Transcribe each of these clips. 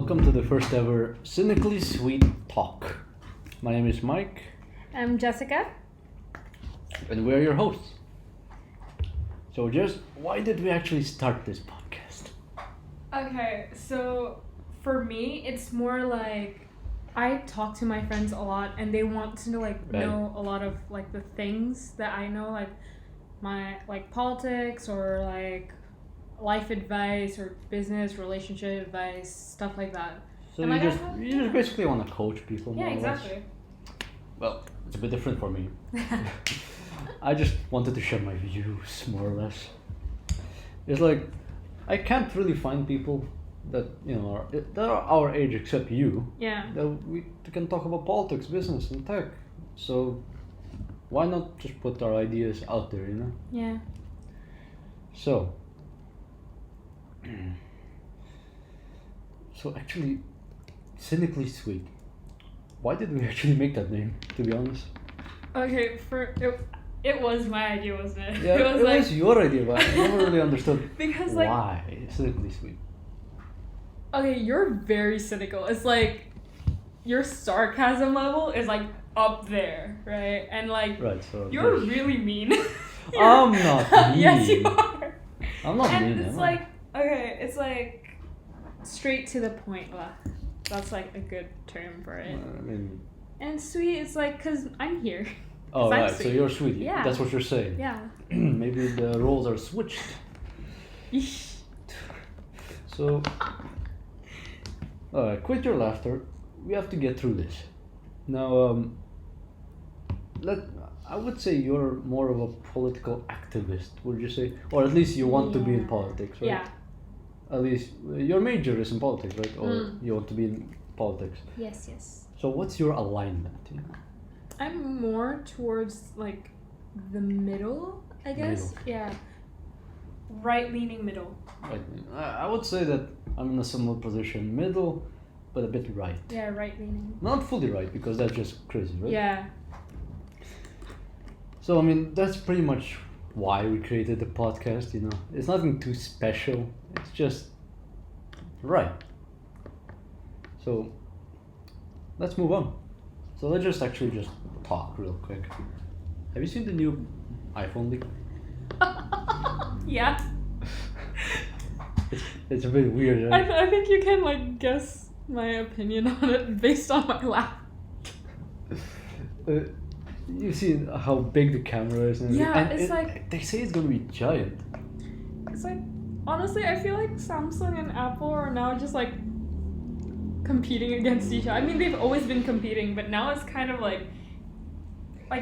Welcome to the first ever CynicallySweet Talk. My name is Mike. I'm Jessica. And we're your hosts. So just why did we actually start this podcast? Okay, so for me, it's more like I talk to my friends a lot and they want to know a lot of the things that I know, like my politics or life advice or business relationship advice, stuff like that. So and you just basically want to coach people more or less. Well, it's a bit different for me. I just wanted to share my views more or less. It's like I can't really find people that that are our age except you. Yeah. That we can talk about politics, business, and tech. So why not just put our ideas out there, Yeah. So actually, CynicallySweet. Why did we actually make that name, to be honest? Okay, it was my idea, wasn't it? Yeah, it was your idea, but I never really understood because why CynicallySweet. Okay, you're very cynical. It's like your sarcasm level is up there, right? And right, so you're really mean. I'm not mean. Yes, you are. I'm not mean. And it's straight to the point. Well, that's a good term for it. And sweet, it's because I'm here. Oh, right, so you're sweet. Yeah. That's what you're saying. Yeah. Maybe the roles are switched. So, quit your laughter. We have to get through this. Now, I would say you're more of a political activist, would you say? Or at least you want to be in politics, right? Yeah. At least your major is in politics, right? Or you want to be in politics. Yes. So what's your alignment? I'm more towards the middle, I guess. Middle. Yeah. Right-leaning middle. Right. I would say that I'm in a similar position, middle, but a bit right. Yeah, right-leaning. Not fully right, because that's just crazy, right? Yeah. So, that's pretty much why we created the podcast, It's nothing too special. It's just right. So, let's move on. So, let's just talk real quick. Have you seen the new iPhone leak? Yeah. It's a bit weird, right? I think you can guess my opinion on it based on my laugh. You see how big the camera is, and it's they say it's gonna be giant. It's honestly, I feel Samsung and Apple are now just competing against each other. They've always been competing, but now it's kind of like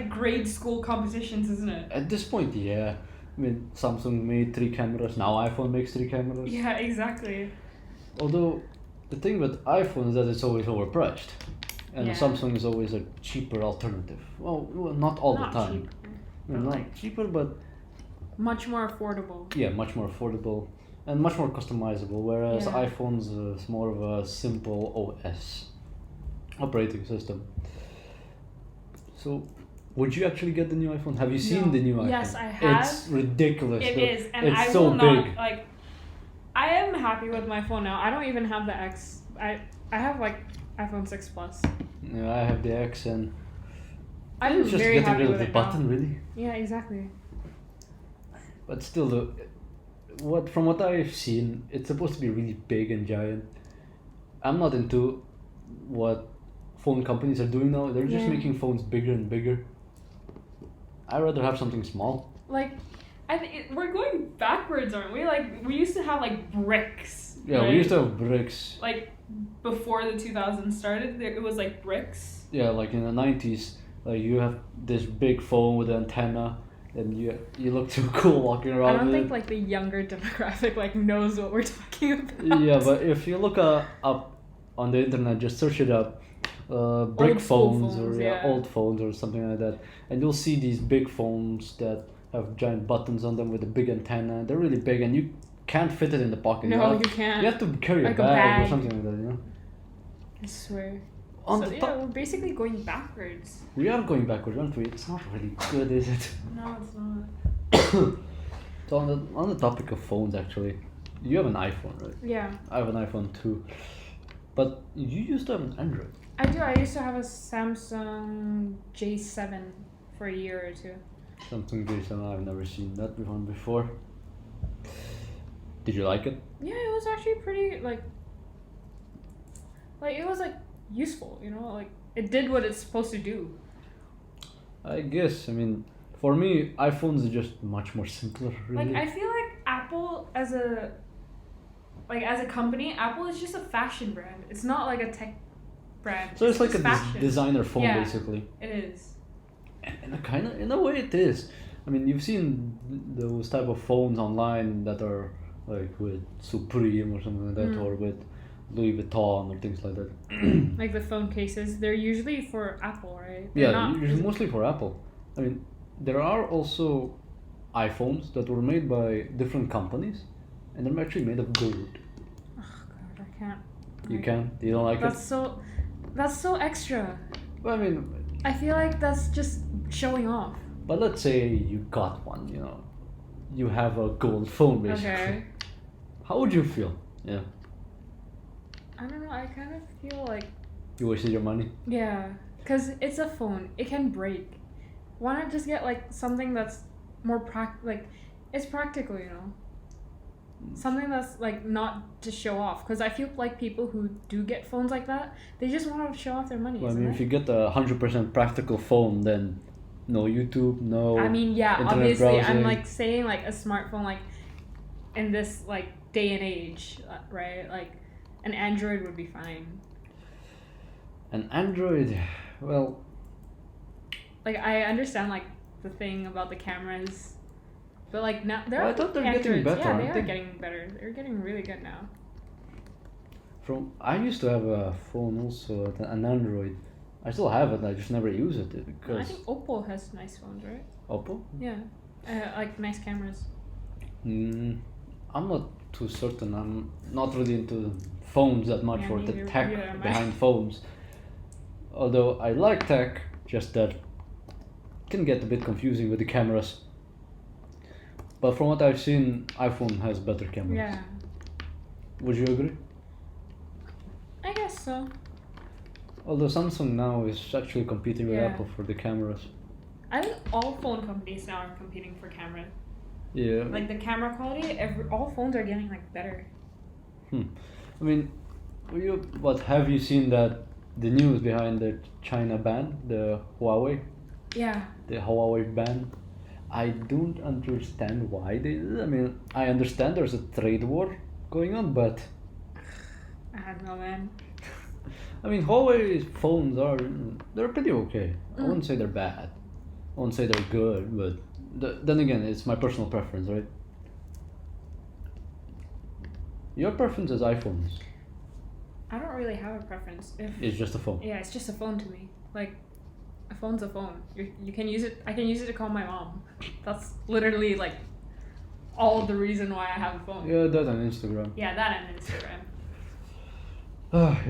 grade school competitions, isn't it? At this point, yeah. Samsung made 3 cameras. Now iPhone makes 3 cameras. Yeah, exactly. Although the thing with iPhone is that it's always overpriced. And Samsung is always a cheaper alternative. Well, not all the time. Cheaper. Not cheaper, but much more affordable. Yeah, much more affordable and much more customizable. Whereas Yeah. iPhone's is more of a simple OS operating system. So, would you actually get the new iPhone? Have you seen the new iPhone? Yes, I have. It's ridiculous. It is, and it's I so will big. not I am happy with my phone now. I don't even have the X. I have iPhone 6 Plus. Yeah, I have the X, and I'm it's just very getting happy rid with of the it button, now. really. Yeah, exactly. But still, from what I've seen, it's supposed to be really big and giant. I'm not into what phone companies are doing now. They're just making phones bigger and bigger. I'd rather have something small. We're going backwards, aren't we? We used to have bricks. Yeah, right? we used to have bricks. Before the 2000s started, it was bricks. Yeah, in the 90s, you have this big phone with an antenna, and you look too cool walking around. I don't with think the younger demographic knows what we're talking about. Yeah, but if you look up on the internet, just search it up, brick phones or old phones or something like that, and you'll see these big phones that have giant buttons on them with a big antenna. They're really big, and you can't fit it in the pocket. No, you can't. You have to carry a bag or something like that, I swear. We're basically going backwards. We are going backwards, aren't we? It's not really good, is it? No, it's not. So on the topic of phones, actually, you have an iPhone, right? Yeah. I have an iPhone too. But you used to have an Android. I do. I used to have a Samsung J7 for a year or two. Samsung J7, I've never seen that one before. Did you like it? Yeah, it was actually pretty like it was like useful, you know, like it did what it's supposed to do. I guess. I mean, for me, iPhones are just much more simpler. Really. Like I feel like Apple as a company, Apple is just a fashion brand. It's not like a tech brand. So it's like a fashion. designer phone, Yeah, basically. It is. And in a way, it is. I mean, you've seen those type of phones online that are like with Supreme or something like that, or with Louis Vuitton or things like that. Like the phone cases, they're usually for Apple, right? They're usually mostly for Apple. I mean, there are also iPhones that were made by different companies, and they're actually made of gold. Oh God, I can't. You can't? You don't like it? That's so extra. Well, I mean, I feel like that's just showing off. but let's say you got one. You know, you have a gold phone, basically. Okay. How would you feel? Yeah. I don't know. I kind of feel like You wasted your money. yeah, cause it's a phone. It can break. Why not just get like something that's more it's practical, you know. Something that's like not to show off, because I feel like people who do get phones like that, they just want to show off their money. Well, I mean, if you get a 100% practical phone, then no YouTube, no. I mean, yeah, internet obviously, browsing. I'm like saying like a smartphone, like in this like day and age, right? Like an Android would be fine. An Android, well. Like I understand like the thing about the cameras, but like now Well, I thought they're getting better, Yeah, they aren't are they? getting better. They're getting really good now. I used to have a phone also, an Android. I still have it. I just never use it because. I think Oppo has nice phones, right? Oppo? Yeah, like nice cameras. I'm not too certain. I'm not really into phones that much, Yeah, or the neither tech am I. behind phones. Although I like tech, just that it can get a bit confusing with the cameras. But from what I've seen, iPhone has better cameras. Yeah, Would you agree? I guess so. Although Samsung now is actually competing with Yeah. Apple for the cameras. I think all phone companies now are competing for camera. Yeah. Like the camera quality, all phones are getting like better. I mean, have you seen that the news behind the China ban, the Huawei, Yeah. the Huawei ban? I don't understand why they did it. I mean, I understand there's a trade war going on, but I don't know, man. I mean, Huawei phones they're pretty okay. I wouldn't say they're bad. I wouldn't say they're good, but then again, it's my personal preference, right? Your preference is iPhones. I don't really have a preference. It's just a phone. Yeah, it's just a phone to me. Like, a phone's a phone. You can use it. I can use it to call my mom. That's literally like all the reason why I have a phone. Yeah, that and Instagram. Yeah, that and Instagram.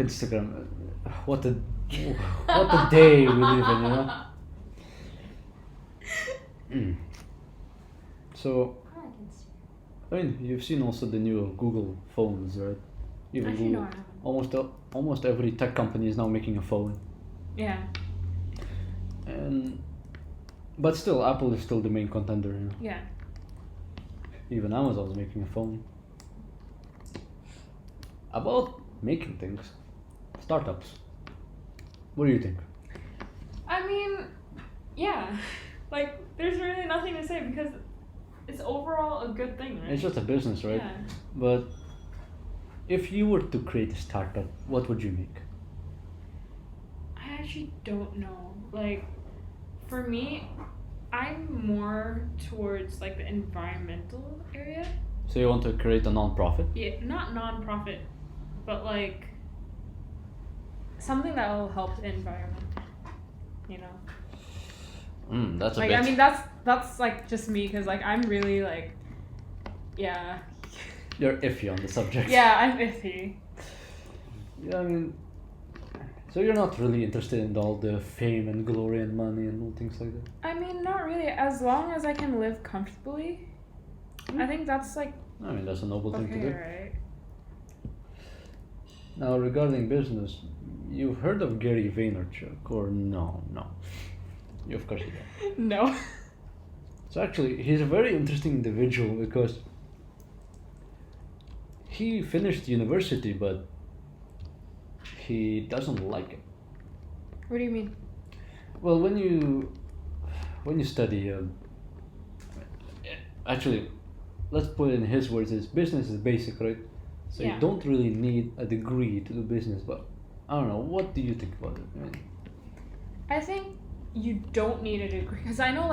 Instagram. What a day we live in, you know. So, I mean, you've seen also the new Google phones, right? Even Actually, no, Google. I haven't. Almost every tech company is now making a phone, Yeah. but still, Apple is still the main contender, you know. Yeah. Even Amazon's making a phone. About making things, startups. What do you think? I mean, yeah. Like, there's really nothing to say because it's overall a good thing, right? It's just a business, right? Yeah. But if you were to create a startup, what would you make? I actually don't know. Like, for me, I'm more towards like the environmental area. So you want to create a non-profit? Yeah, not non-profit, but like something that will help the environment. You know. That's a Like bit. I mean that's like just me because like I'm really like, yeah. You're iffy on the subject. Yeah, I'm iffy. Yeah, I mean, so you're not really interested in all the fame and glory and money and all things like that? I mean, not really. As long as I can live comfortably, I think that's like I mean, that's a noble thing to okay, do. right? Now, regarding business, you've heard of Gary Vaynerchuk, or no? No. You, of course, you don't. No. So actually, he's a very interesting individual because he finished university, but he doesn't like it. What do you mean? Well, when you study, actually, let's put it in his words: is business is basic, right? So Yeah. you don't really need a degree to do business. But I don't know. What do you think about it? I mean, I think you don't need a degree because I know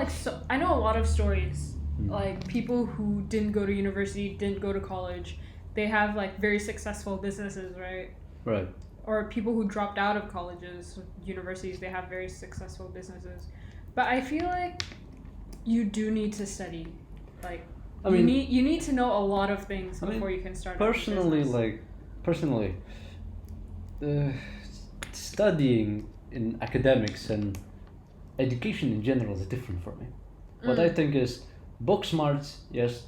I know a lot of stories like people who didn't go to university, didn't go to college, they have like very successful businesses, right? Right. Or people who dropped out of colleges, universities, they have very successful businesses. But I feel like you do need to study. Like I mean, you need to know a lot of things before you can start. Personally, studying in academics and education in general is different for me. What I think is book smarts. Yes,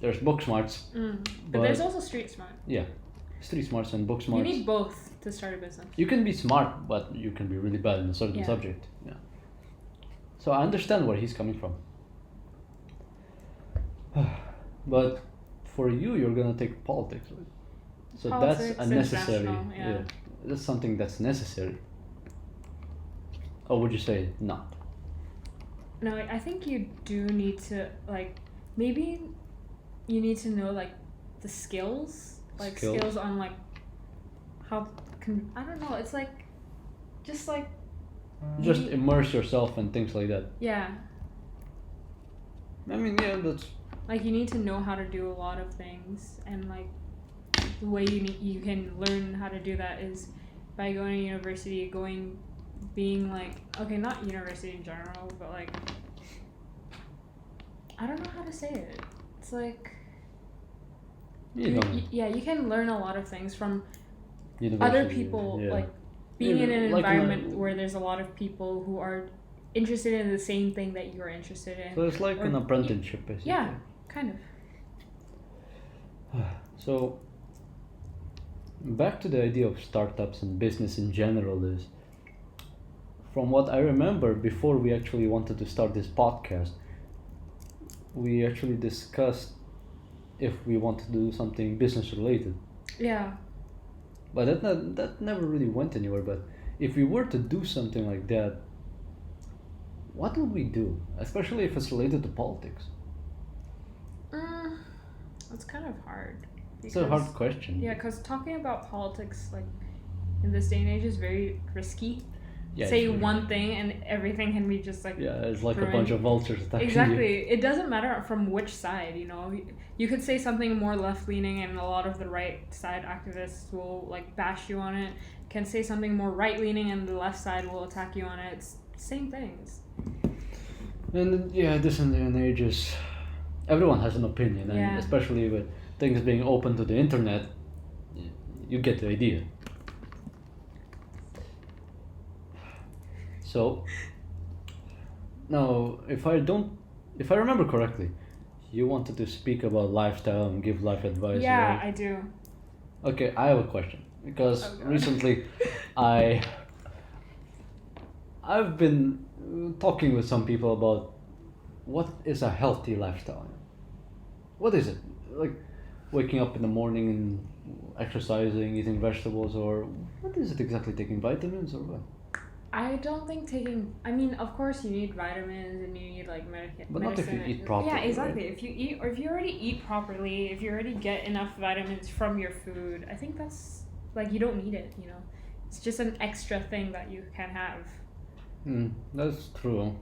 there's book smarts, but there's also street smart. Yeah, street smarts and book smarts. You need both to start a business. You can be smart, but you can be really bad in a certain subject. Yeah. So I understand where he's coming from. But for you, you're gonna take politics, right? So Politics, that's a necessary. yeah. That's something that's necessary. Or would you say not? No, I think you do need to like maybe you need to know like the skills on like how I don't know. It's like just like just immerse yourself in things like that. Yeah. I mean, yeah, that's like you need to know how to do a lot of things, and like the way you can learn how to do that is by going to university, being like, okay, not university in general, but like I don't know how to say it. It's like you can learn a lot of things from other people, like being in an environment where there's a lot of people who are interested in the same thing that you're interested in. So it's like an apprenticeship, basically. Yeah, kind of. So back to the idea of startups and business in general is, from what I remember before we actually wanted to start this podcast, we actually discussed if we wanted to do something business related. Yeah. But that never really went anywhere. But if we were to do something like that, what would we do? Especially if it's related to politics. It's kind of hard. It's a hard question. Yeah, because talking about politics, like, in this day and age is very risky. Yeah, say one thing and everything can be just like it's like ruined. A bunch of vultures attacking exactly you. It doesn't matter from which side, you know. You could say something more left-leaning and a lot of the right side activists will like bash you on it. Can say something more right-leaning and the left side will attack you on it. It's same things. And yeah, this in the age is everyone has an opinion, and especially with things being open to the internet, you get the idea. So, now, if I remember correctly, you wanted to speak about lifestyle and give life advice. Yeah, right? I do. Okay, I have a question because recently, I've been talking with some people about what is a healthy lifestyle. What is it? Like waking up in the morning and exercising, eating vegetables, or what is it exactly? Taking vitamins or what? I don't think I mean, of course you need vitamins and you need like medicine. But not if you eat properly. Yeah, exactly. Right? If you eat, or if you already eat properly, if you already get enough vitamins from your food, I think that's like you don't need it, you know. It's just an extra thing that you can have. That's true.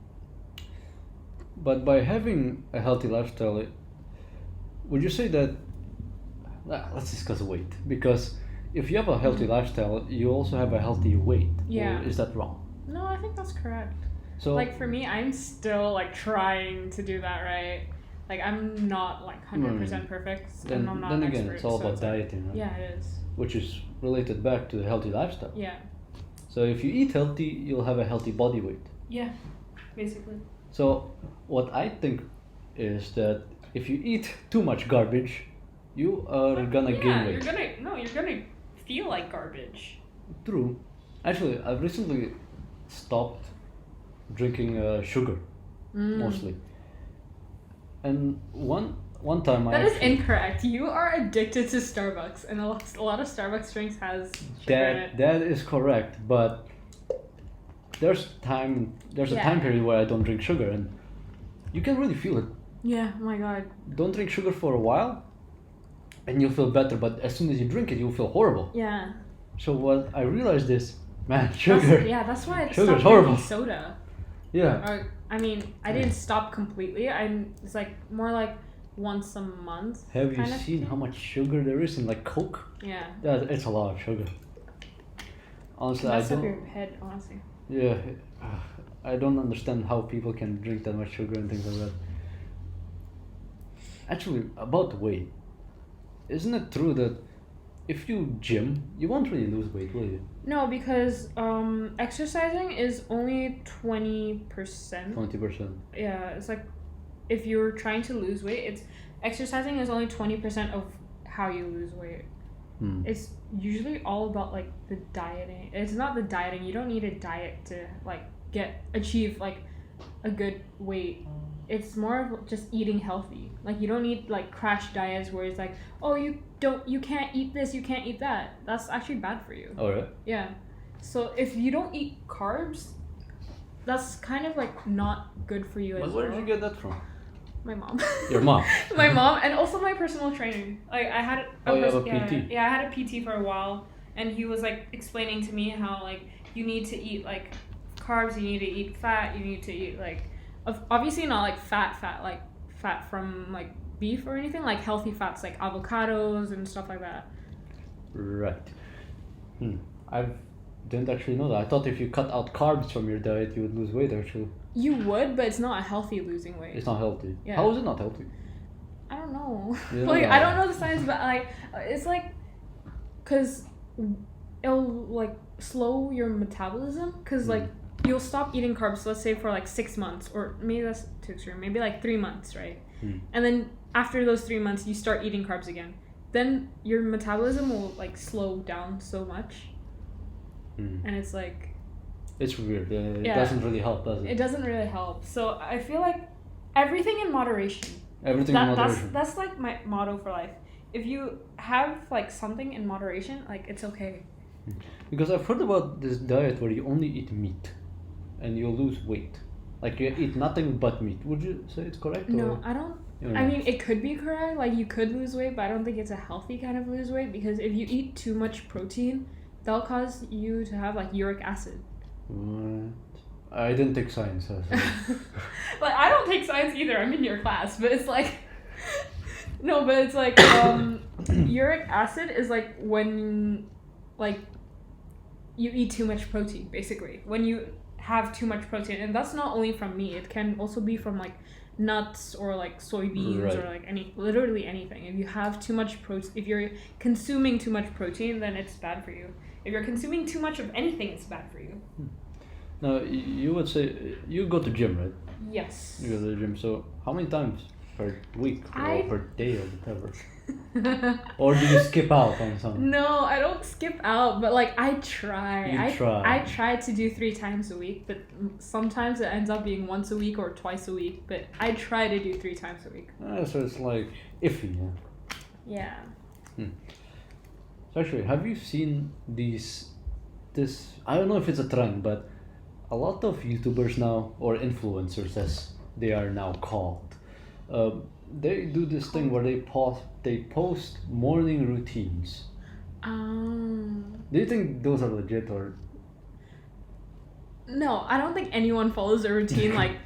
But by having a healthy lifestyle, would you say that, let's discuss weight, because if you have a healthy lifestyle, you also have a healthy weight. Yeah. Or is that wrong? No, I think that's correct. So like for me, I'm still like trying to do that right. Like I'm not like 100% perfect. Then, I'm not then an again, expert, it's all so about dieting, right? Yeah, it is. Which is related back to the healthy lifestyle. Yeah. So if you eat healthy, you'll have a healthy body weight. Yeah, basically. So what I think is that if you eat too much garbage, you are gonna gain weight. You're gonna feel like garbage. True. Actually, I've recently stopped drinking sugar, mostly. And one time That is incorrect. You are addicted to Starbucks, and a lot of Starbucks drinks has sugar in it. That is correct, but there's a time period where I don't drink sugar, and you can really feel it. Yeah, oh my god. Don't drink sugar for a while, and you'll feel better, but as soon as you drink it, you'll feel horrible. Yeah. So what I realized is, man, sugar. That's why I sugar's stopped horrible. drinking soda. Yeah. Or, I mean, I didn't stop completely. It's like more like once a month. Have you seen how much sugar there is in like Coke? Yeah. It's a lot of sugar. Honestly, Mess up your head, honestly. Yeah, I don't understand how people can drink that much sugar and things like that. Actually, about weight, isn't it true that if you gym, you won't really lose weight, will you? No, because exercising is only 20%. 20%. Yeah, it's like if you're trying to lose weight, exercising is only 20% of how you lose weight. It's usually all about like the dieting. It's not the dieting. You don't need a diet to like achieve like a good weight. It's more of just eating healthy. Like you don't need like crash diets where it's like, oh, you can't eat this, you can't eat that. That's actually bad for you. Oh, right? Yeah. So if you don't eat carbs, that's kind of like not good for you as well. Where did you get that from? My mom. Your mom? My mom, and also my personal trainer. Like I had you have a PT? Yeah, I had a PT for a while, and he was like explaining to me how like you need to eat like carbs, you need to eat fat, you need to eat like obviously not like fat like fat from like beef or anything, like healthy fats like avocados and stuff like that. Right. I didn't actually know that. I thought if you cut out carbs from your diet, you would lose weight actually. You would, but it's not a healthy losing weight. It's not healthy. Yeah. How is it not healthy? I don't know. Like I don't know the science, but like it's like, cause it'll like slow your metabolism. Cause like you'll stop eating carbs. Let's say for like 6 months, or maybe that's too extreme. Maybe like 3 months, right? And then after those 3 months, you start eating carbs again. Then your metabolism will like slow down so much, and it's like. It's weird. It doesn't really help, does it? It doesn't really help. So I feel like everything in moderation. Everything in moderation. That's like my motto for life. If you have like something in moderation, like it's okay. Because I've heard about this diet where you only eat meat, and you'll lose weight. Like you eat nothing but meat. Would you say it's correct? No, I don't. I mean, it could be correct. Like you could lose weight, but I don't think it's a healthy kind of lose weight, because if you eat too much protein, that'll cause you to have like uric acid. Right. I didn't take science. So. Like I don't take science either. I'm in your class, but it's like no, but it's like uric acid is like when like you eat too much protein, basically. When you have too much protein, and that's not only from meat. It can also be from like nuts or like soybeans or like literally anything. If you have too much protein, if you're consuming too much protein, then it's bad for you. If you're consuming too much of anything, it's bad for you. Now, you would say you go to gym, right? Yes. You go to the gym. So how many times per week or per day or whatever? Or do you skip out on something? No, I don't skip out, but like I try. I try to do 3 times a week, but sometimes it ends up being once a week or twice a week. But I try to do 3 times a week. So it's like iffy, yeah? Yeah. So actually, have you seen this? I don't know if it's a trend, but a lot of YouTubers now, or influencers as they are now called, they do this thing where they post morning routines. Do you think those are legit or? No, I don't think anyone follows a routine like.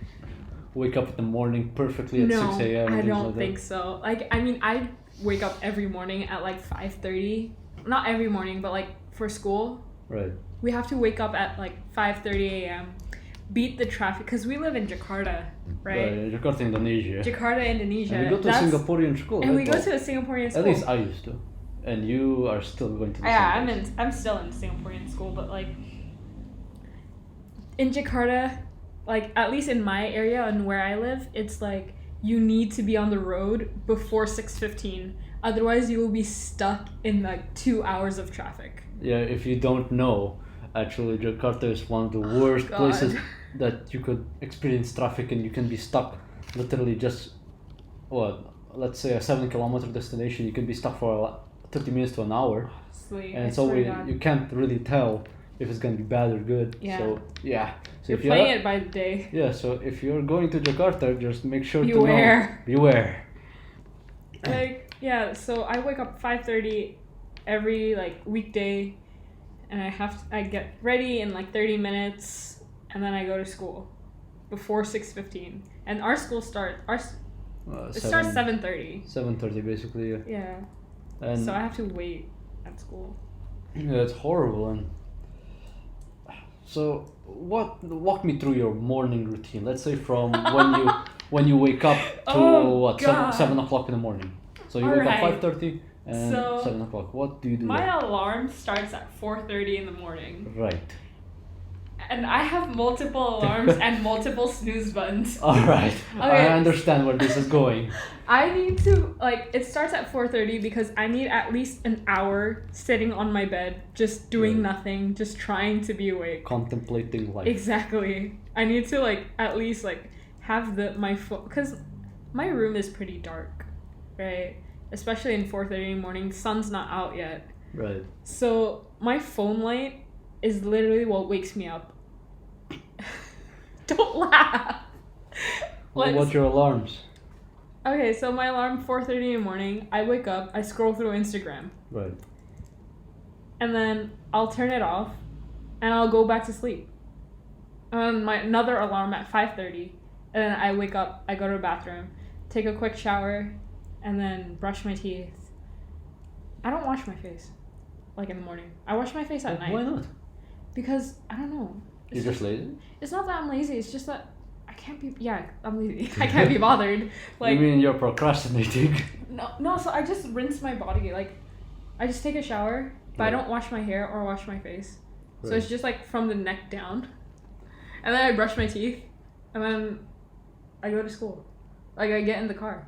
Wake up in the morning perfectly at 6 a.m. I don't think so. Like, I mean, I wake up every morning at like 5:30. Not every morning, but like for school. Right. We have to wake up at like 5:30 a.m. Beat the traffic, because we live in Jakarta, right? Jakarta, Indonesia. Jakarta, Indonesia. And we go to a Singaporean school. And we go to a Singaporean school. At least I used to. And you are still going to the I'm still in Singaporean school, but like in Jakarta, like at least in my area and where I live, it's like you need to be on the road before 6:15. Otherwise, you will be stuck in like 2 hours of traffic. Yeah, if you don't know, actually Jakarta is one of the worst places that you could experience traffic, and you can be stuck literally just, let's say a 7-kilometer destination, you can be stuck for 30 minutes to an hour. Honestly, And so you can't really tell if it's going to be bad or good. Yeah. So, yeah. So you're playing it by the day. Yeah, so if you're going to Jakarta, just make sure to know. Beware. Like, yeah, so I wake up 5:30 every like weekday, and I get ready in like 30 minutes, and then I go to school before 6:15. And our school starts 7:30. 7:30 basically, yeah. Yeah. And so I have to wait at school. Yeah, it's horrible. And so walk me through your morning routine. Let's say from when you wake up to 7 o'clock in the morning. So you wake up 5:30 and 7 o'clock. What do you do? My alarm starts at 4:30 in the morning. Right. And I have multiple alarms and multiple snooze buttons. Alright. Okay. I understand where this is going. I need to, it starts at 4:30 because I need at least an hour sitting on my bed, just doing nothing, just trying to be awake. Contemplating life. Exactly. I need to, at least, have my phone, because my room is pretty dark, right? Especially in 4:30 in the morning, sun's not out yet. Right. So my phone light is literally what wakes me up. Don't laugh. What's your alarms? Okay, so my alarm 4:30 in the morning. I wake up, I scroll through Instagram. Right. And then I'll turn it off and I'll go back to sleep. And my another alarm at 5:30. And then I wake up, I go to the bathroom, take a quick shower, and then brush my teeth. I don't wash my face in the morning. I wash my face at night. Why not? Because I don't know. You're just lazy? It's not that I'm lazy, it's just that I can't be I'm lazy. I can't be bothered. You mean you're procrastinating? No, so I just rinse my body. I just take a shower, but I don't wash my hair or wash my face. Right. So it's just from the neck down. And then I brush my teeth, and then I go to school. I get in the car.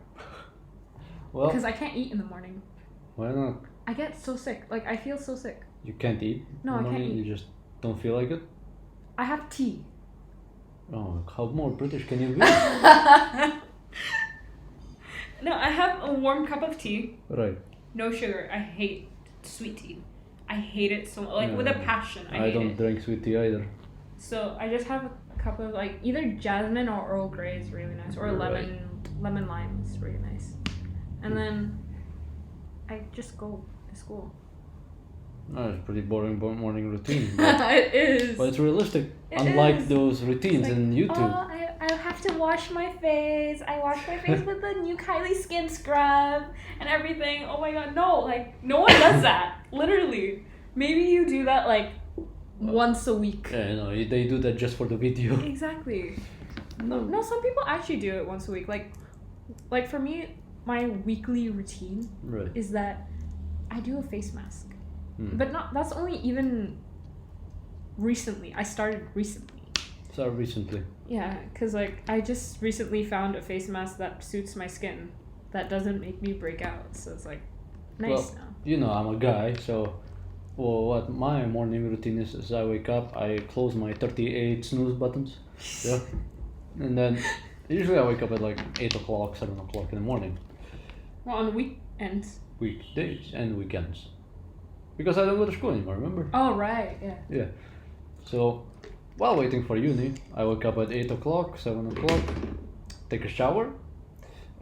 Well, because I can't eat in the morning. Why not? I get so sick. I feel so sick. You can't eat? No, I can't eat. You just don't feel like it? I have tea. Oh, how more British can you be? No, I have a warm cup of tea. Right. No sugar. I hate sweet tea. I hate it so much. With a passion. I don't drink sweet tea either. So I just have a cup of either jasmine or Earl Grey is really nice, or lemon lime is really nice. And then I just go to school. No, it's a pretty boring morning routine. It is. But it's realistic. Unlike those routines in YouTube. Oh, I have to wash my face. I wash my face with the new Kylie skin scrub and everything. Oh my god, no. No one does that. Literally. Maybe you do that once a week. Yeah, no, they do that just for the video. Exactly. No, some people actually do it once a week. Like for me, my weekly routine is that I do a face mask. But that's only even recently. I started recently. Yeah, because I just recently found a face mask that suits my skin, that doesn't make me break out. So it's nice now. You know, I'm a guy, so what my morning routine is I wake up, I close my 38 snooze buttons. Yeah. And then usually I wake up at 8 o'clock, 7 o'clock in the morning. Well, on weekends. Weekdays and weekends. Because I don't go to school anymore, remember? Oh, right, yeah. Yeah. So, while waiting for uni, I wake up at 8 o'clock, 7 o'clock, take a shower.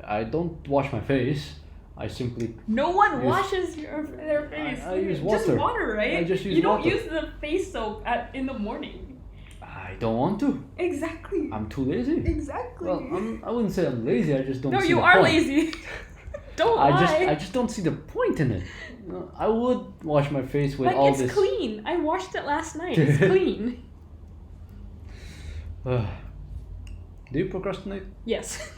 I don't wash my face. I simply... No one washes their face. I use water. Just water, right? I just use You water. don't use the face soap in the morning. I don't want to. Exactly. I'm too lazy. Exactly. Well, I wouldn't say I'm lazy, I just don't see the point. No, you are lazy. Don't lie. I just don't see the point in it. I would wash my face with all this... It's clean. I washed it last night. It's clean. Do you procrastinate? Yes.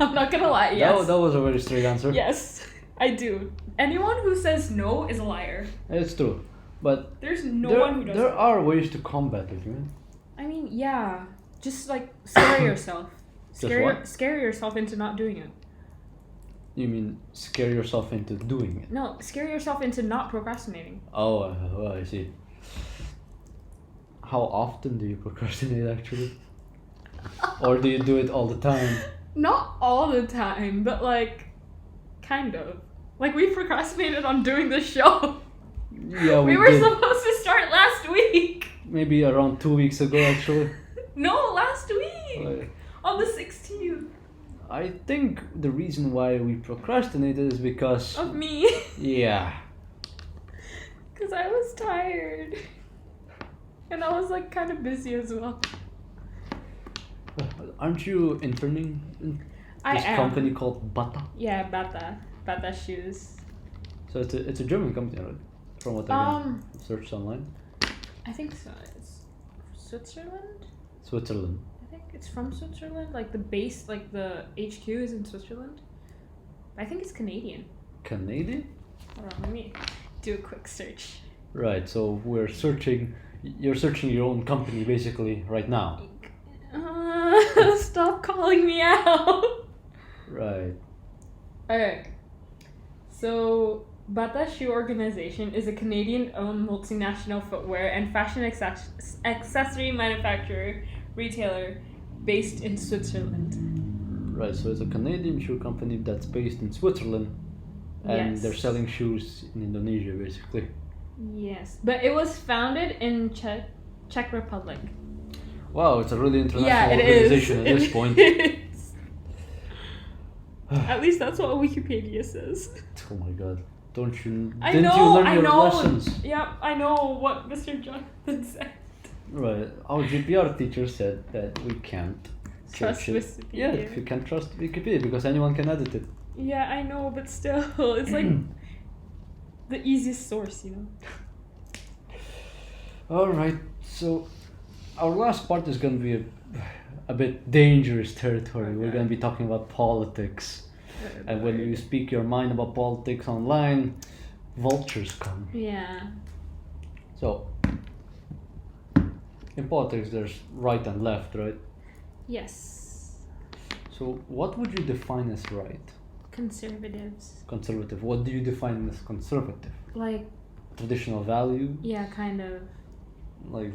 I'm not gonna lie, yes. That was a very straight answer. Yes, I do. Anyone who says no is a liar. It's true. But there's one who does There are ways to combat it, man. I mean, yeah. Just scare yourself. Scare yourself into not doing it. You mean scare yourself into doing it? No, scare yourself into not procrastinating. Oh, I see. How often do you procrastinate actually? Or do you do it all the time? Not all the time, but like, kind of. Like we procrastinated on doing the show. Yeah, we were supposed to start last week. Maybe around 2 weeks ago actually. No, last week. On the 16th. I think the reason why we procrastinated is because... Of me. Yeah. Because I was tired. And I was like kind of busy as well. Aren't you interning in this company called Bata? Yeah, Bata shoes. So it's a German company, right? From what I can search online. I think so. It's Switzerland? Switzerland. I think it's from Switzerland. Like the base, like the HQ is in Switzerland. I think it's Canadian. Canadian? Hold on, let me do a quick search. Right, so you're searching your own company basically right now. Stop calling me out. Right. Okay. So, Bata Shoe Organization is a Canadian-owned multinational footwear and fashion accessory manufacturer, retailer, based in Switzerland. Right, so it's a Canadian shoe company that's based in Switzerland, and they're selling shoes in Indonesia, basically. Yes, but it was founded in Czech Republic. Wow, it's a really international organization at this point. At least that's what Wikipedia says. Oh my god. Didn't you learn your lessons? Yep, I know what Mr. Jonathan said. Right. Our GPR teacher said that we can't trust Wikipedia. Yeah, you can't trust Wikipedia because anyone can edit it. Yeah, I know, but still, it's like the easiest source, you know? Alright, so our last part is going to be a bit dangerous territory. Okay. We're going to be talking about politics. And when you speak your mind about politics online, vultures come. Yeah. So, in politics, there's right and left, right? Yes. So, what would you define as right? Conservatives. Conservative. What do you define as conservative? Like... traditional value? Yeah, kind of. Like,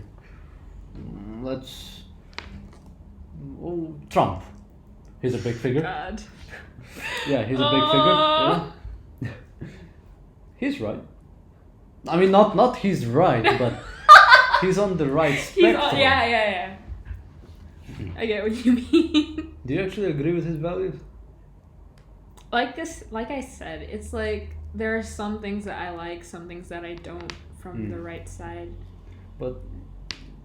Trump. He's a big figure. God. Yeah, he's a big figure. Yeah. He's right. I mean, not he's right, but he's on the right spectrum. Yeah. I get what you mean. Do you actually agree with his values? Like I said, it's like there are some things that I like, some things that I don't from the right side. But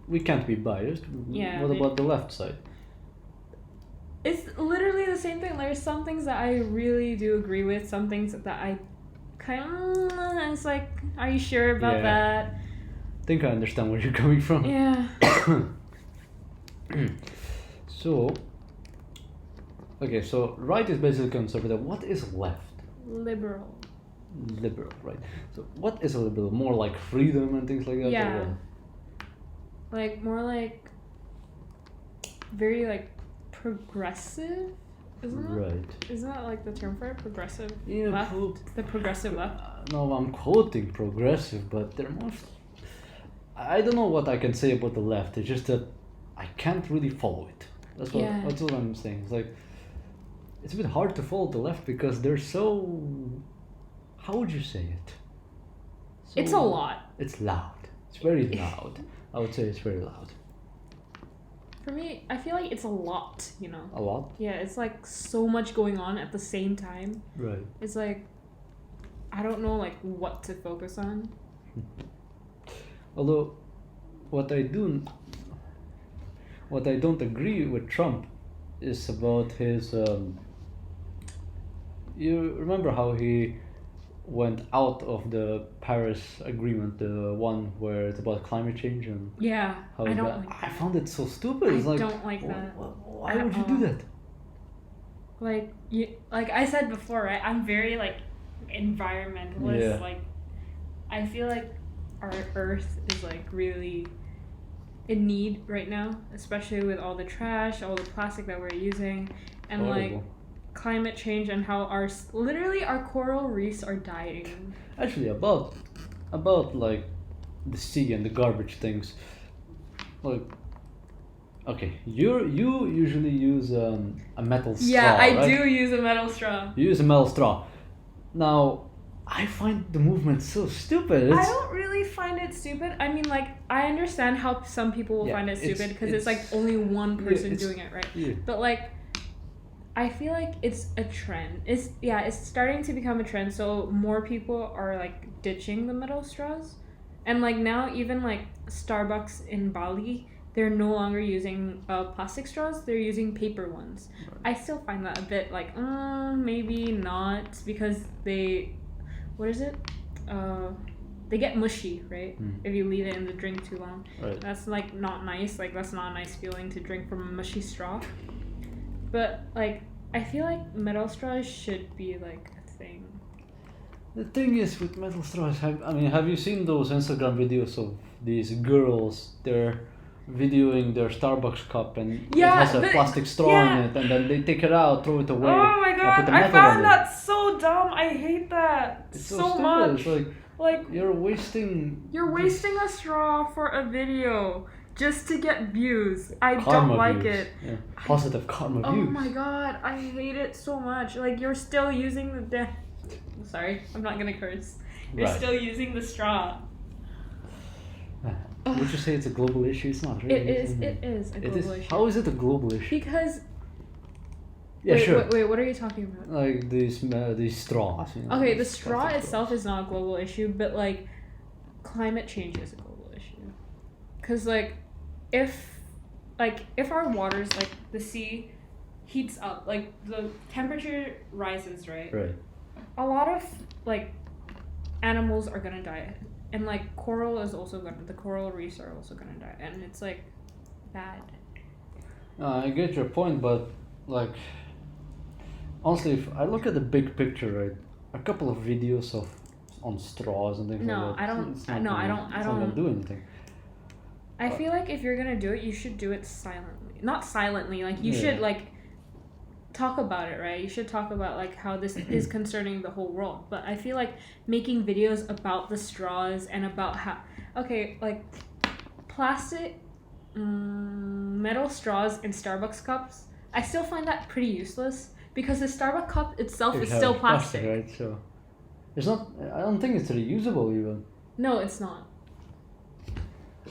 we can't be biased. Yeah. What about the left side? It's literally the same thing. There's some things that I really do agree with, some things that I kind of... It's like, are you sure about that? I think I understand where you're coming from. Yeah. So right is basically conservative. What is left? Liberal, right. So what is a liberal? More like freedom and things like that? Yeah. Like, more like... very, like, progressive? Isn't it? Right. Isn't that, like, the term for it? Progressive left? The progressive left? No, I'm quoting progressive, but they're most... I don't know what I can say about the left. It's just that I can't really follow it. That's what I'm saying. It's like... It's a bit hard to follow the left because they're so... How would you say it? So, it's a lot. It's loud. It's very loud. I would say it's very loud. For me, I feel like it's a lot, you know? A lot? Yeah, it's like so much going on at the same time. Right. It's like, I don't know like what to focus on. Although, what I don't agree with Trump is about his... you remember how he went out of the Paris Agreement, the one where it's about climate change and how I don't like that. I found it so stupid. It's I don't like that. Why would you do that? Like I said before, right? I'm very like environmentalist. Yeah. Like I feel like our Earth is like really in need right now, especially with all the trash, all the plastic that we're using, and like climate change and how literally our coral reefs are dying. Actually, about like the sea and the garbage things, like. Okay, you usually use a metal straw, Yeah, I right? do use a metal straw. You use a metal straw. Now, I find the movement so stupid. I don't really find it stupid. I mean, like, I understand how some people will find it stupid because it's like only one person doing it, right? Yeah. But like, I feel like it's a trend. It's starting to become a trend. So more people are like ditching the metal straws, and like now even like Starbucks in Bali, they're no longer using plastic straws. They're using paper ones. Right. I still find that a bit like, maybe not, because they, what is it? They get mushy, right? If you leave it in the drink too long. Right. That's like not nice. Like that's not a nice feeling to drink from a mushy straw. But like, I feel like metal straws should be like a thing. The thing is with metal straws, have you seen those Instagram videos of these girls? They're videoing their Starbucks cup and it has a plastic straw in it, and then they take it out, throw it away. Oh my god, I found that so dumb. I hate that so much. It's like you're wasting a straw for a video just to get views. I karma don't like views. it. Yeah. Positive karma views. Oh my god, I hate it so much. Like, you're still using the sorry, I'm not gonna curse. You're still using the straw. Would you say it's a global issue? It's not really. It is a global issue. How is it a global issue? Because sure. Wait, what are you talking about? Like these straws. Okay, the straw itself is not a global issue, but like climate change is a global issue. Cause like if our waters, like the sea, heats up, like the temperature rises, right? Right. A lot of like animals are gonna die. And like the coral reefs are also gonna die, and it's like bad. I get your point, but like honestly, if I look at the big picture, right, a couple of videos on straws and things like that. It's not gonna do anything. I feel like if you're gonna do it, you should do it silently. Not silently, like you should like talk about it, right? You should talk about like how this is concerning the whole world. But I feel like making videos about the straws and about how like plastic metal straws in Starbucks cups, I still find that pretty useless because the Starbucks cup itself is still plastic, right? So it's not. I don't think it's reusable even. No, it's not.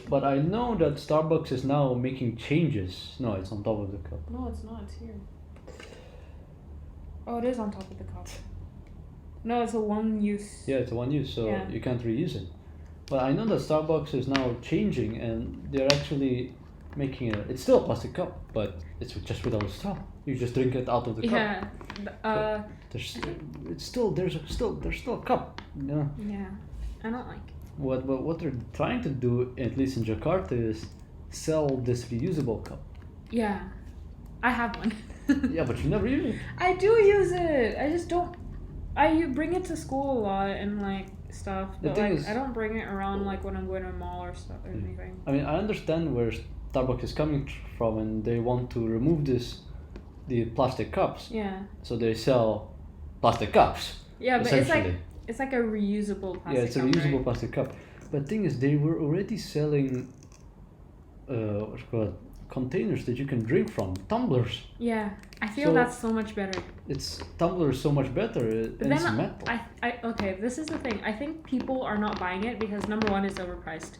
But I know that Starbucks is now making changes. No, it's on top of the cup. No, it's not. It's here. Oh, it is on top of the cup. No, it's a one-use. Yeah, it's a one-use, so you can't reuse it. But I know that Starbucks is now changing, and they're actually making it's still a plastic cup, but it's just without a straw. You just drink it out of the cup. Yeah. There's still a cup. Yeah. Yeah, I don't like it. What they're trying to do, at least in Jakarta, is sell this reusable cup. Yeah, I have one. Yeah, but you never use it. I do use it. I just don't. I bring it to school a lot and like stuff, but like I don't bring it around like when I'm going to a mall or stuff or anything. I mean, I understand where Starbucks is coming from, and they want to remove the plastic cups. Yeah. So they sell plastic cups. Yeah, but it's like a reusable plastic cup. Yeah, it's a reusable plastic cup. But the thing is, they were already selling what's it called, containers that you can drink from, tumblers. Yeah, I feel that's so much better. Tumbler is so much better. It's metal. Okay, this is the thing. I think people are not buying it because number one, it's overpriced.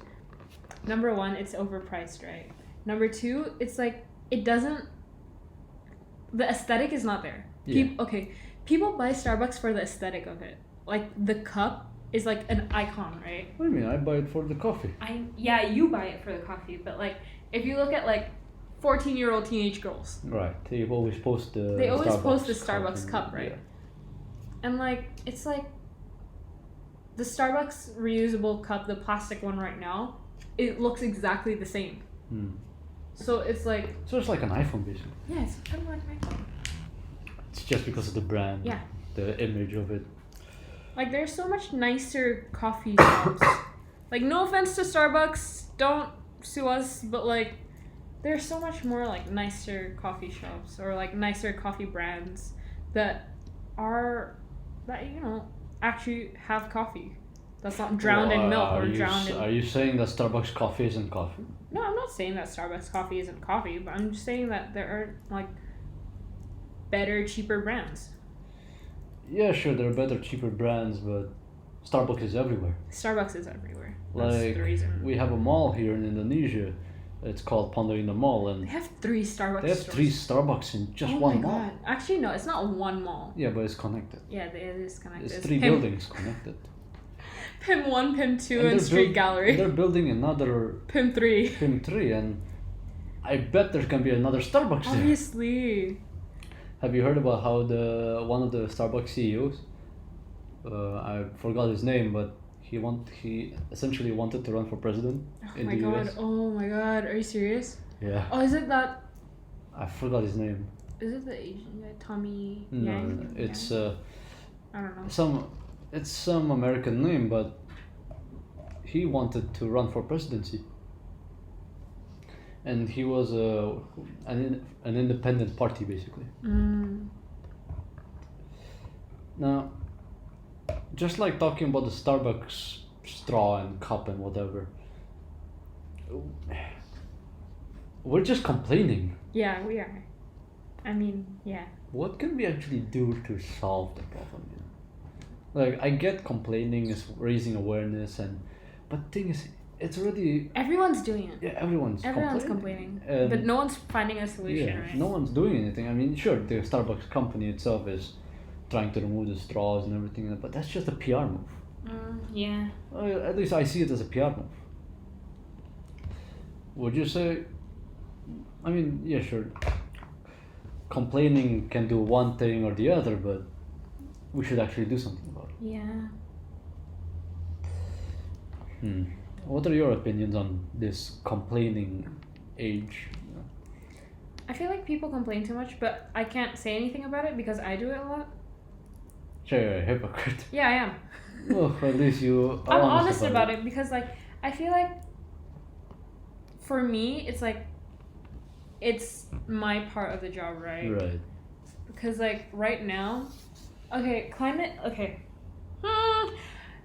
Right? Number two, it's like it doesn't. The aesthetic is not there. Yeah. People buy Starbucks for the aesthetic of it. Like the cup is like an icon, right? What do you mean? I buy it for the coffee. You buy it for the coffee, but like if you look at like 14-year-old teenage girls, right? They always post the Starbucks cup, right? Yeah. And like it's like the Starbucks reusable cup, the plastic one right now, it looks exactly the same. So it's like it's like an iPhone basically. Yeah, it's kind of like an iPhone. It's just because of the brand. Yeah. The image of it. Like there's so much nicer coffee shops. Like no offense to Starbucks, don't sue us, but like there's so much more like nicer coffee shops or like nicer coffee brands that actually have coffee that's not drowned in milk or drowned in. Are you saying that Starbucks coffee isn't coffee? No, I'm not saying that Starbucks coffee isn't coffee, but I'm just saying that there are like better, cheaper brands. Yeah, sure, there are better, cheaper brands, but Starbucks is everywhere. Starbucks is everywhere. That's Like, the reason. we have a mall here in Indonesia. It's called Pondoina Mall, and They have 3 Starbucks. they have stores. 3 Starbucks in just one mall. God. Actually, no, it's not one mall. Yeah, but it's connected. Yeah, it is connected. It's 3 buildings connected. PIM 1, PIM 2, and they're Street Gallery. They're building another PIM 3. PIM 3, and I bet there's gonna be another Starbucks there. Obviously. Have you heard about how one of the Starbucks CEOs, I forgot his name, but he essentially wanted to run for president in the US. Oh my god, are you serious? Yeah. Oh, is it that? I forgot his name. Is it the Asian guy, Tommy No, Yang? it's I don't know. It's some American name, but he wanted to run for presidency. And he was an independent party, basically. Now, just like talking about the Starbucks straw and cup and whatever, we're just complaining. Yeah, we are. I mean, yeah. What can we actually do to solve the problem? You know? Like, I get complaining is raising awareness, but the thing is, it's already... Everyone's doing it. Yeah, everyone's complaining. But no one's finding a solution, yeah, right? No one's doing anything. I mean, sure, the Starbucks company itself is trying to remove the straws and everything, but that's just a PR move. Yeah. At least I see it as a PR move. Would you say... I mean, yeah, sure. Complaining can do one thing or the other, but we should actually do something about it. Yeah. What are your opinions on this complaining age? I feel like people complain too much, but I can't say anything about it because I do it a lot. Sure, you're a hypocrite. Yeah, I am. Well, at least you are I'm honest about it because, like, I feel like for me, it's like it's my part of the job, right? Right. Because, like, right now, climate.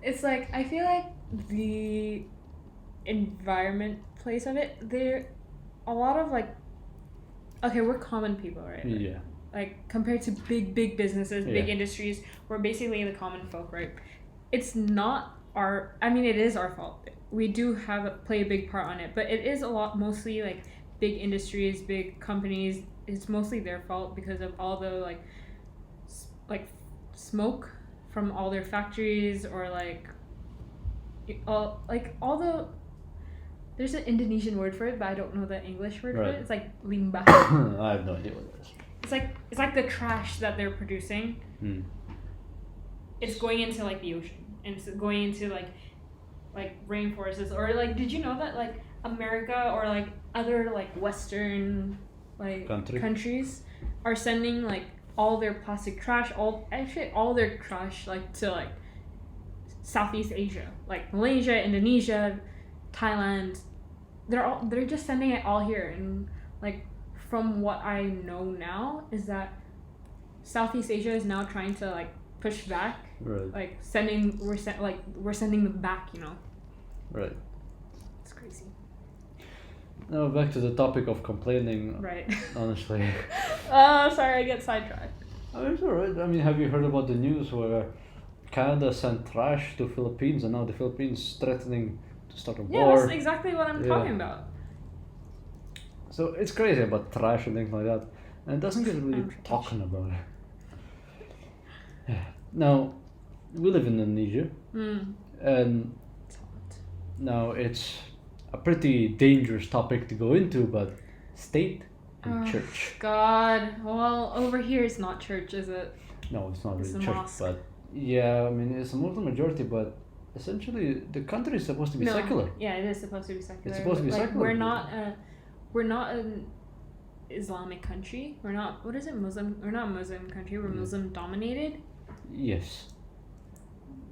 It's like I feel like the environment place of it. There, a lot of like. We're common people, right? Yeah. Like, compared to big businesses, big industries, we're basically the common folk, right? It's not it is our fault. We do play a big part on it, but it is mostly like big industries, big companies. It's mostly their fault because of all the like smoke from all their factories, or all the. There's an Indonesian word for it, but I don't know the English word for it. It's like limbah. I have no idea what it is. It's like the trash that they're producing. It's going into like the ocean, and it's going into like rainforests, or like, did you know that like America or like other like Western like countries are sending like all their plastic trash, all their trash like to like Southeast Asia, like Malaysia, Indonesia, Thailand. They're just sending it all here, and like from what I know now is that Southeast Asia is now trying to like push back, right? Like we're sending them back, you know. Right. It's crazy. Now back to the topic of complaining. Right. Honestly. Sorry, I get sidetracked. Oh, it's alright. I mean, have you heard about the news where Canada sent trash to Philippines, and now the Philippines threatening to start a war? Yeah, that's exactly what I'm talking about. So it's crazy about trash and things like that, and it doesn't get really talking about it. Yeah. Now, we live in Indonesia, and now it's a pretty dangerous topic to go into, but state and church. God, well, over here it's not church, is it? No, it's not It's really a church, mosque. but yeah, I mean, it's a Muslim majority, but essentially the country is supposed to be secular. Yeah, it is supposed to be secular. It's supposed to be secular. We're not an Islamic country. We're not. What is it? Muslim. We're not a Muslim country. We're Muslim dominated. Yes.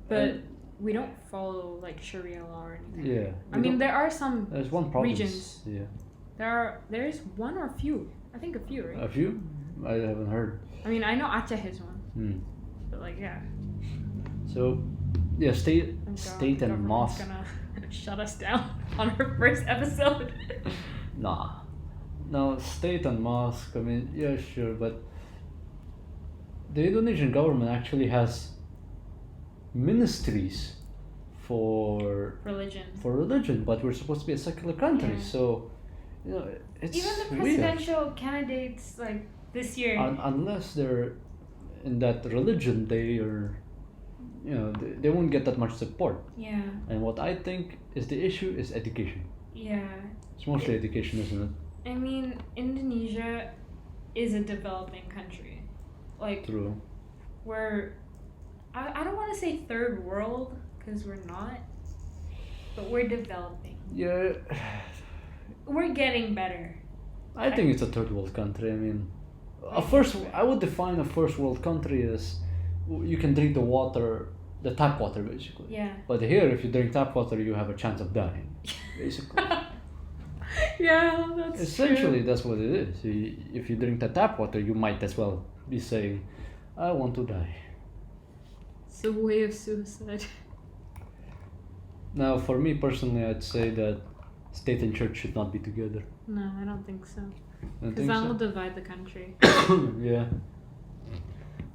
But we don't follow like Sharia law or anything. Yeah. I mean, there are some There's one province. regions. Yeah. There is one or few. I think a few, right? A few? I haven't heard. I mean, I know Aceh is one, Hmm. but like, yeah. So, yeah, state The and government's mosque. gonna shut us down on our first episode. Nah. No, state and mosque, I mean, yeah, sure, but the Indonesian government actually has ministries for Religion. but we're supposed to be a secular country, Yeah. so, you know, it's Even the weird. presidential candidates, like this year. Unless they're in that religion, they are, you know, they won't get that much support. Yeah. And what I think is the issue is education. Yeah. It's mostly education, isn't it? I mean, Indonesia is a developing country. Like, True. we're, I don't want to say third world, because we're not, but we're developing. Yeah, We're getting better. I think it's a third world country. I mean, I would define a first world country as you can drink the tap water, basically. Yeah. But here, if you drink tap water, you have a chance of dying, basically. Yeah, that's Essentially, true. that's what it is. If you drink the tap water, you might as well be saying, I want to die. It's a way of suicide. Now, for me personally, I'd say that state and church should not be together. No, I don't think so. Don't Because think that so? will divide the country. Yeah.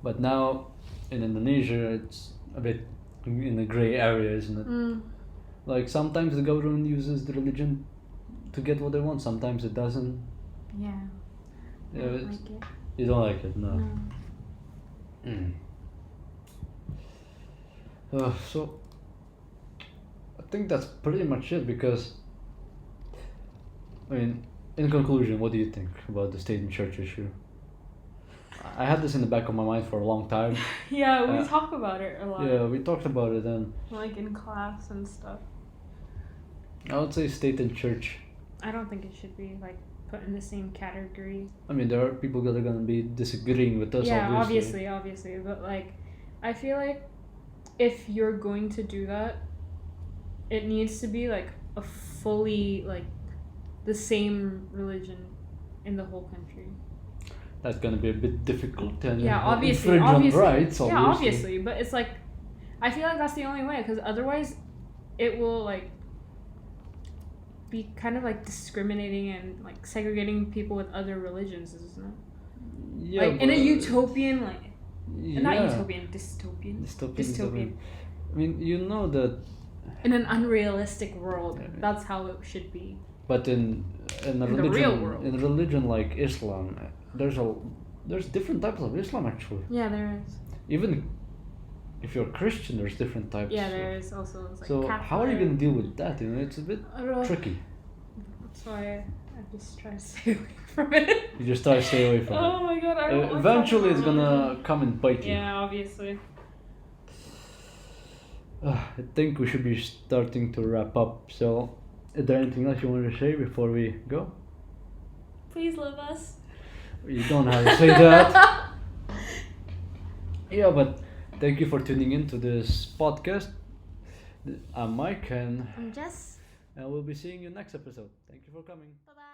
But now, in Indonesia, it's a bit in the gray area, isn't it? Mm. Like, sometimes the government uses the religion to get what they want, sometimes it doesn't. Yeah. Yeah, I don't it's- like it. You don't like it, no. No. Mm. So, I think that's pretty much it because, I mean, in conclusion, what do you think about the state and church issue? I had this in the back of my mind for a long time. Yeah, we Uh, talk about it a lot. Yeah, we talked about it, and Like in class and stuff. I would say state and church. I don't think it should be like put in the same category. I mean, there are people that are gonna be disagreeing with us. Yeah, obviously. obviously. But like, I feel like if you're going to do that, it needs to be like a fully like the same religion in the whole country. That's gonna be a bit difficult and Yeah, obviously, infringe on obviously. rights. Yeah, obviously, but it's like, I feel like that's the only way because otherwise, it will like be kind of like discriminating and like segregating people with other religions, isn't it? Yeah, like in a but- utopian, like not yeah. utopian, dystopian. Dystopian. I mean, you know that, In an unrealistic world, Yeah. that's how it should be. but in a In the religion, real world. in a religion like Islam, there's different types of Islam actually. Yeah, there is. Even if you're Christian, there's different types. Yeah, there is also like So how are you gonna deal with that? You know, it's a bit I don't know. tricky. That's why I just try to stay away from it. You just try to stay away from Oh my god, I it. don't want Eventually, it's something gonna wrong. come and bite you. Yeah, obviously. I think we should be starting to wrap up. So, is there anything else you want to say before we go? Please love us. You don't have to say that. Yeah, but thank you for tuning in to this podcast. I'm Mike, and I'm Jess. we'll be seeing you next episode. Thank you for coming. Bye bye.